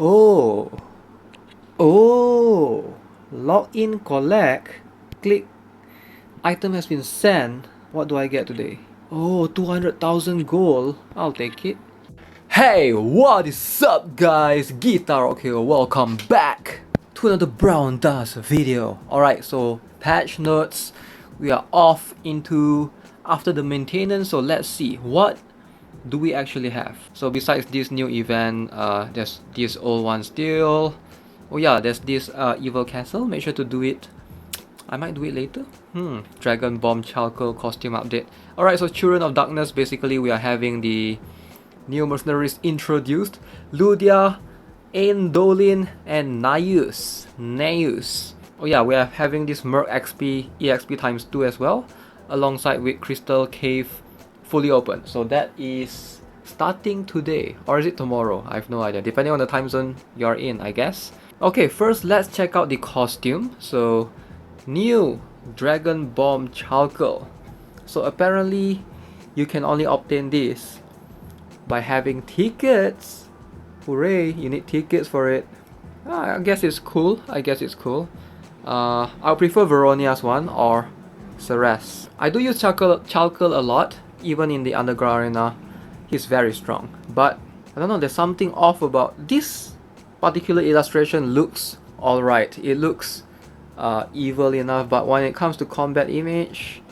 Oh, oh, log in, collect, click, item has been sent. What do I get today? Oh, 200,000 gold. I'll take it. Hey, what is up guys? Guitar Rock here, welcome back to another Brown Dust video. Alright, so patch notes. We are off into after the maintenance, so let's see what do we actually have. So besides this new event, there's this old one still. Oh yeah, there's this evil castle. Make sure to do it. I might do it later. Dragon Bomb Charcoal costume update. Alright, so Children of Darkness, basically we are having the new mercenaries introduced. Ludia Eindolin and Naius. Oh yeah, we are having this Merc XP EXP times 2 as well, alongside with Crystal Cave fully open. So that is starting today, or is it tomorrow? I have no idea, depending on the time zone you're in, I guess. Okay, first let's check out the costume. So new Dragon Bomb Charcoal. So apparently you can only obtain this by having tickets. Hooray, you need tickets for it. I guess it's cool. I'll prefer Veronia's one or Ceres. I do use Charcoal a lot, even in the underground arena. He's very strong. But I don't know, there's something off about this particular illustration. Looks alright. It looks evil enough, but when it comes to combat image,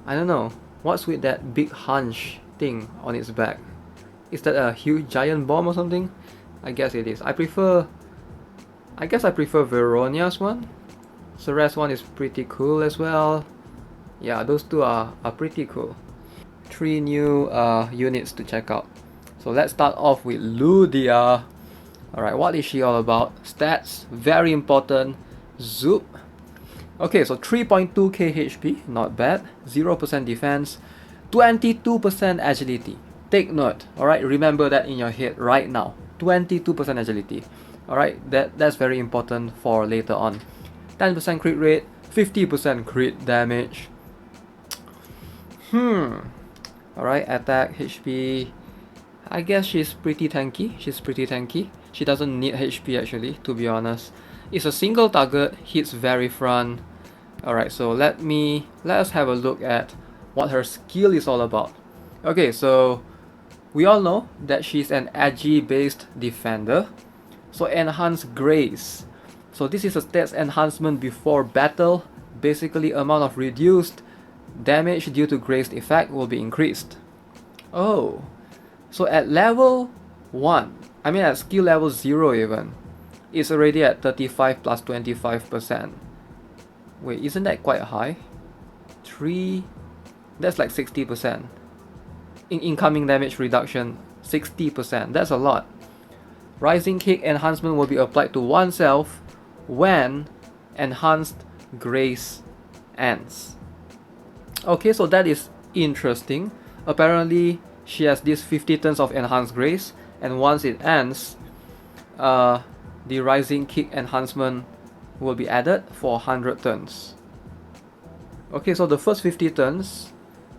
I don't know. What's with that big hunch thing on its back? Is that a huge giant bomb or something? I guess it is. I guess I prefer Veronia's one. Ceres one is pretty cool as well. Yeah, those two are pretty cool. 3 new units to check out. So let's start off with Ludia. Alright, what is she all about? Stats, very important. Zoop. Okay, so 3.2k HP, not bad. 0% defense, 22% agility. Take note, alright? Remember that in your head right now. 22% agility. Alright, that's very important for later on. 10% crit rate, 50% crit damage. Alright, attack, HP. I guess she's pretty tanky. She doesn't need HP actually, to be honest. It's a single target, hits very front. Alright, so let us have a look at what her skill is all about. Okay, so we all know that she's an ag based defender. So enhanced grace. So this is a stats enhancement before battle. Basically, amount of reduced damage due to graced effect will be increased. Oh, so at level 1, I mean at skill level 0 even, it's already at 35 plus 25%. Wait, isn't that quite high? 3, that's like 60%. In incoming damage reduction, 60%, that's a lot. Rising kick enhancement will be applied to oneself when enhanced grace ends. Okay, so that is interesting. Apparently she has this 50 turns of enhanced grace, and once it ends, the rising kick enhancement will be added for 100 turns. Okay, so the first 50 turns,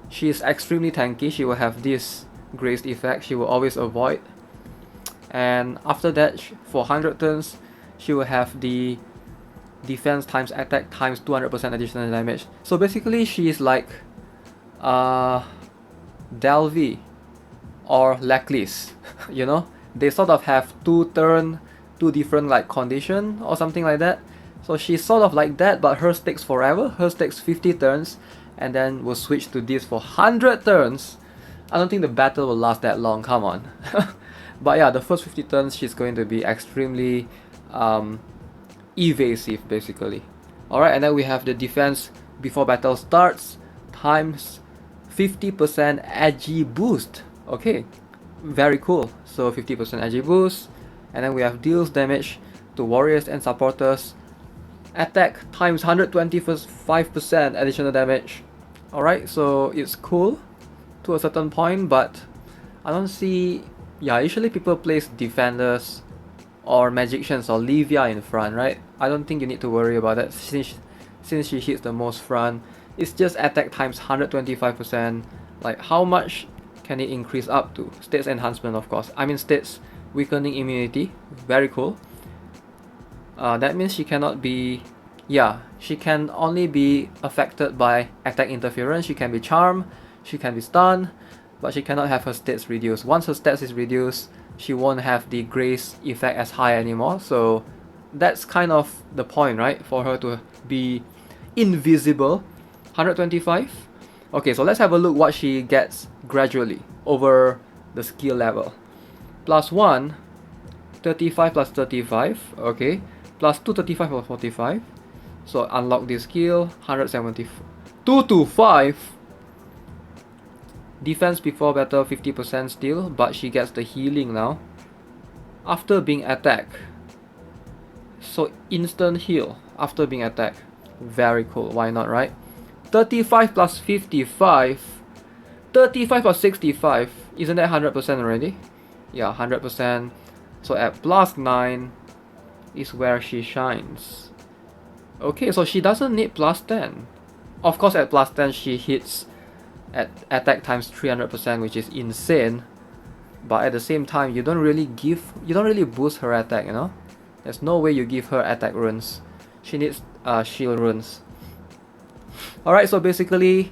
she is extremely tanky. She will have this graced effect, she will always avoid. And after that, for 100 turns, she will have the defense times attack times 200% additional damage. So basically, she is like Delvi or Lacklist. You know, they sort of have 2 different like condition or something like that. So she's sort of like that, but hers takes forever. Hers takes 50 turns, and then we'll switch to this for 100 turns. I don't think the battle will last that long, come on. But yeah, the first 50 turns she's going to be extremely evasive basically. Alright, and then we have the defense before battle starts times 50% ag boost. Okay, very cool. So 50% ag boost, and then we have deals damage to warriors and supporters. Attack times 125% additional damage. Alright, so it's cool to a certain point, but I don't see... Yeah, usually people place defenders or magicians or Livia in front, right? I don't think you need to worry about that since she hits the most front. It's just attack times 125%. Like, how much can it increase up to? Stats enhancement, of course. I mean stats weakening immunity, very cool. That means she cannot be, yeah, she can only be affected by attack interference. She can be charmed, she can be stunned, but she cannot have her stats reduced. Once her stats is reduced, she won't have the grace effect as high anymore. So that's kind of the point, right? For her to be invisible. 125. Okay, so let's have a look what she gets gradually over the skill level. Plus 1, 35 plus 35, okay. Plus 2, 35 plus 45. So unlock this skill, 174. 2 to 5. Defense before battle 50% still, but she gets the healing now. After being attacked. So instant heal after being attacked. Very cool, why not, right? 35 plus 55. 35 plus 65. Isn't that 100% already? Yeah, 100%. So at plus 9 is where she shines. Okay, so she doesn't need plus 10. Of course, at plus 10 she hits at attack times 300%, which is insane. But at the same time, you don't really boost her attack, you know? There's no way you give her attack runes. She needs shield runes. Alright, so basically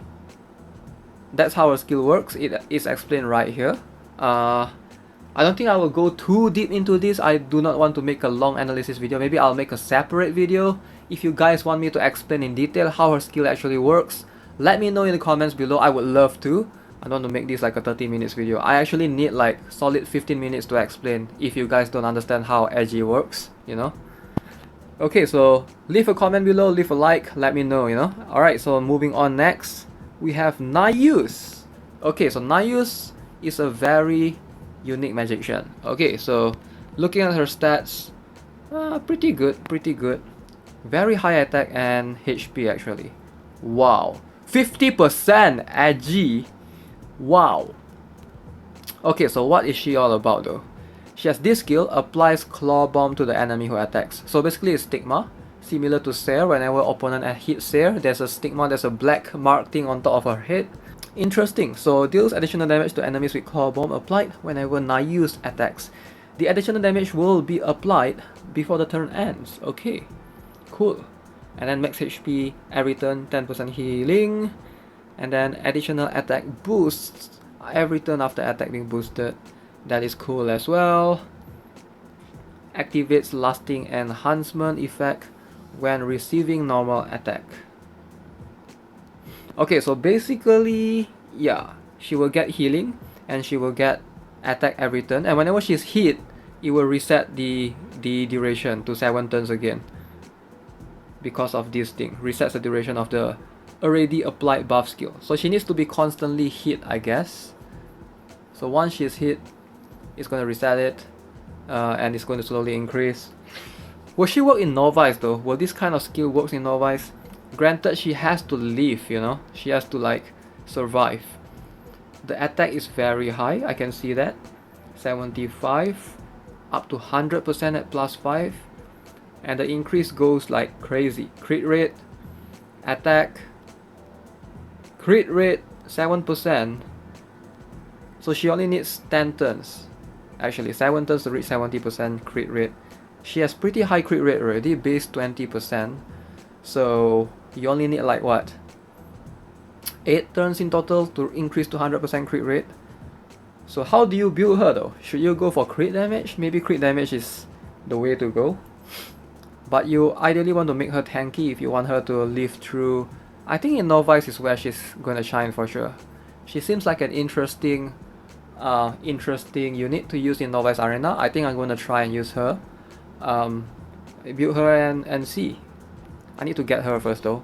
that's how her skill works. It is explained right here. I don't think I will go too deep into this. I do not want to make a long analysis video. Maybe I'll make a separate video. If you guys want me to explain in detail how her skill actually works, let me know in the comments below. I would love to. I don't want to make this like a 30 minutes video. I actually need like solid 15 minutes to explain if you guys don't understand how Edgy works, you know. Okay, so leave a comment below, leave a like, let me know, you know. Alright, so moving on next, we have Naius. Okay, so Naius is a very unique magician. Okay, so looking at her stats, pretty good, pretty good. Very high attack and HP actually. Wow. 50% Edgy. Wow. Okay, so what is she all about though? She has this skill, applies claw bomb to the enemy who attacks. So basically it's stigma, similar to Seer. Whenever opponent hits Seer, there's a stigma, there's a black mark thing on top of her head. Interesting. So deals additional damage to enemies with claw bomb applied whenever Naius attacks. The additional damage will be applied before the turn ends. Okay, cool. And then max HP every turn, 10% healing. And then additional attack boosts every turn after attack being boosted. That is cool as well. Activates lasting enhancement effect when receiving normal attack. Okay, so basically, yeah, she will get healing and she will get attack every turn. And whenever she's hit, it will reset the duration to 7 turns again. Because of this thing, resets the duration of the already applied buff skill. So she needs to be constantly hit, I guess. So once she's hit, it's going to reset it, and it's going to slowly increase. Will she work in Novice though? Will this kind of skill work in Novice? Granted, she has to live, you know, she has to like survive. The attack is very high, I can see that. 75 up to 100% at plus 5, and the increase goes like crazy. Crit rate, attack, crit rate 7%. So she only needs 10 turns. Actually 7 turns to reach 70% crit rate. She has pretty high crit rate already, base 20%. So you only need like what? 8 turns in total to increase to 100% crit rate. So how do you build her though? Should you go for crit damage? Maybe crit damage is the way to go. But you ideally want to make her tanky if you want her to live through. I think in Novice is where she's gonna shine for sure. She seems like an interesting unit to use in Novice Arena. I think I'm gonna try and use her. Build her and see. I need to get her first though.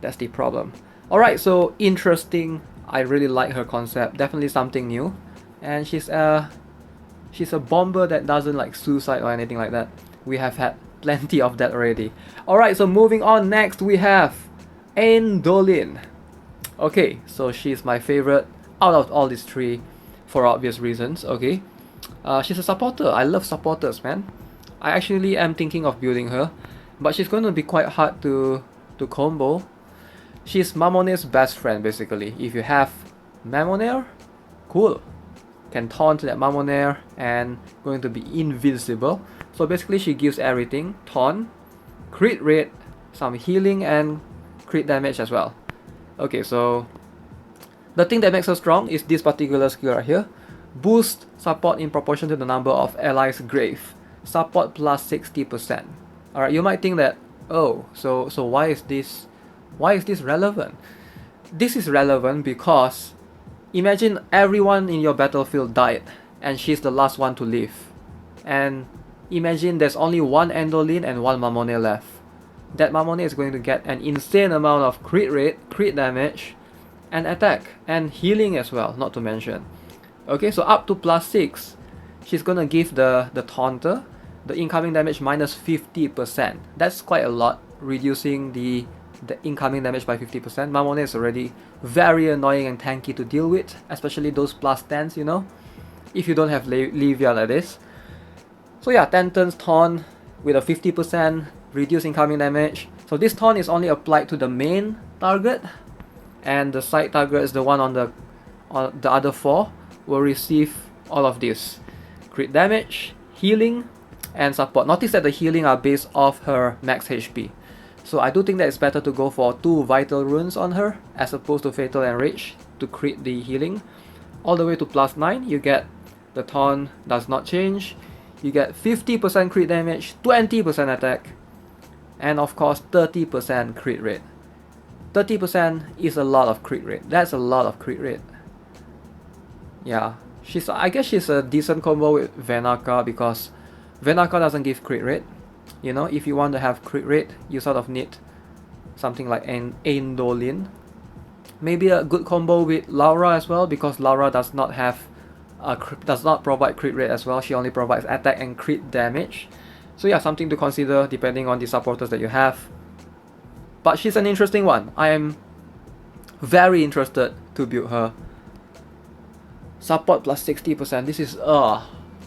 That's the problem. Alright, so interesting. I really like her concept. Definitely something new. And she's a bomber that doesn't like suicide or anything like that. We have had plenty of that already. Alright, so moving on, next we have Eindolin. Okay, so she's my favorite out of all these three for obvious reasons. Okay, she's a supporter. I love supporters, man. I actually am thinking of building her, but she's going to be quite hard to combo. She's Mamone's best friend basically. If you have Mamone, cool. can taunt that Mamonair, and going to be invincible. So basically she gives everything: taunt, crit rate, some healing, and crit damage as well. Okay, so the thing that makes her strong is this particular skill right here. Boost support in proportion to the number of allies' grave. Support plus 60%. Alright, you might think that, oh, so why is this relevant? This is relevant because imagine everyone in your battlefield died and she's the last one to live. And imagine there's only one Eindolin and one Mamonair left. That Mamonair is going to get an insane amount of crit rate, crit damage, and attack, and healing as well, not to mention. Okay, so up to plus 6, she's gonna give the taunter the incoming damage minus 50%. That's quite a lot, reducing the incoming damage by 50%. Mamonair is already very annoying and tanky to deal with, especially those plus 10s, you know, if you don't have Livia like this. So yeah, 10 turns taunt with a 50% reduced incoming damage. So this taunt is only applied to the main target, and the side target is the one on the other 4 will receive all of this: crit damage, healing, and support. Notice that the healing are based off her max HP. So I do think that it's better to go for 2 vital runes on her as opposed to fatal and rage to crit the healing. All the way to plus 9, you get the taunt does not change. You get 50% crit damage, 20% attack, and of course 30% crit rate. 30% is a lot of crit rate. That's a lot of crit rate. Yeah, I guess she's a decent combo with Venaka because Venaka doesn't give crit rate. You know, if you want to have crit rate, you sort of need something like an Eindolin. Maybe a good combo with Laura as well, because Laura does not provide crit rate as well. She only provides attack and crit damage. So yeah, something to consider depending on the supporters that you have. But she's an interesting one. I am very interested to build her. Support plus 60%. This is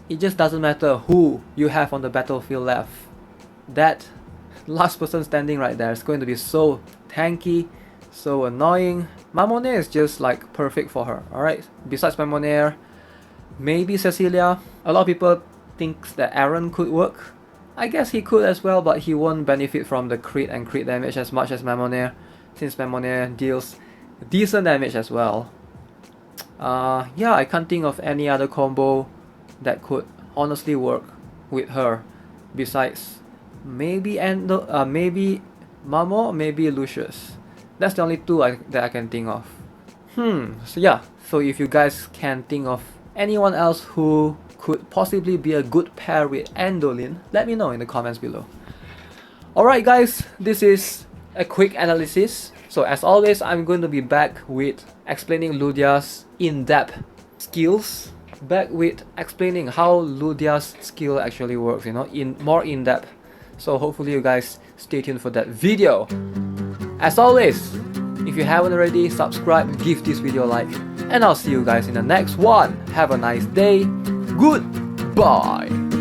it just doesn't matter who you have on the battlefield left. That last person standing right there is going to be so tanky, so annoying. Mamonair is just like perfect for her. Alright, besides Mamonair, maybe Cecilia. A lot of people think that Aaron could work. I guess he could as well, but he won't benefit from the crit and crit damage as much as Mamonair, since Mamonair deals decent damage as well. Yeah, I can't think of any other combo that could honestly work with her besides maybe maybe Mamo, maybe Lucius. That's the only 2 that I can think of. So yeah, so if you guys can think of anyone else who could possibly be a good pair with Eindolin, let me know in the comments below. Alright guys, this is a quick analysis. So as always, I'm going to be back with explaining Ludia's in-depth skills, back with explaining how Ludia's skill actually works, you know, more in-depth. So hopefully you guys stay tuned for that video. As always, if you haven't already, subscribe, give this video a like, and I'll see you guys in the next one. Have a nice day. Goodbye.